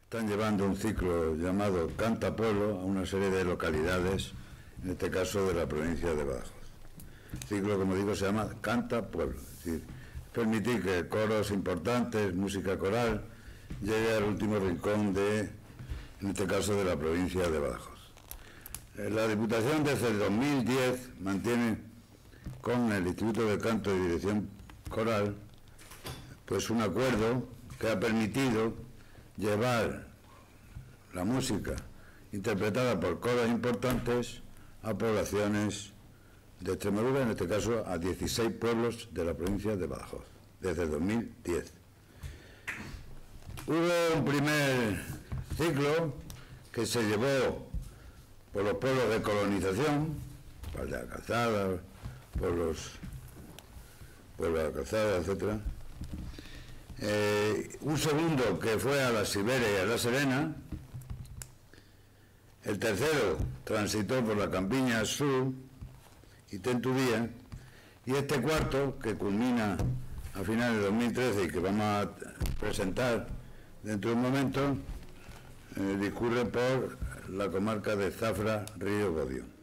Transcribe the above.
están llevando un ciclo llamado Canta Pueblo a una serie de localidades, en este caso de la provincia de Badajoz. El ciclo, como digo, se llama Canta Pueblo, es decir, permitir que coros importantes, música coral, llegue al último rincón de, en este caso, de la provincia de Badajoz. La Diputación desde el 2010 mantiene con el Instituto de Canto y Dirección Coral pues un acuerdo que ha permitido llevar la música interpretada por coros importantes a poblaciones de Extremadura, en este caso a 16 pueblos de la provincia de Badajoz, desde el 2010. Hubo un primer ciclo que se llevó por los pueblos de colonización, Val de Alcazaba, pueblos de Alcazaba, etc. Un segundo que fue a la Siberia y a La Serena. El tercero transitó por la Campiña Sur y Tentudía. Y este cuarto, que culmina a finales de 2013 y que vamos a presentar dentro de un momento, discurre por la comarca de Zafra, Río Bodio.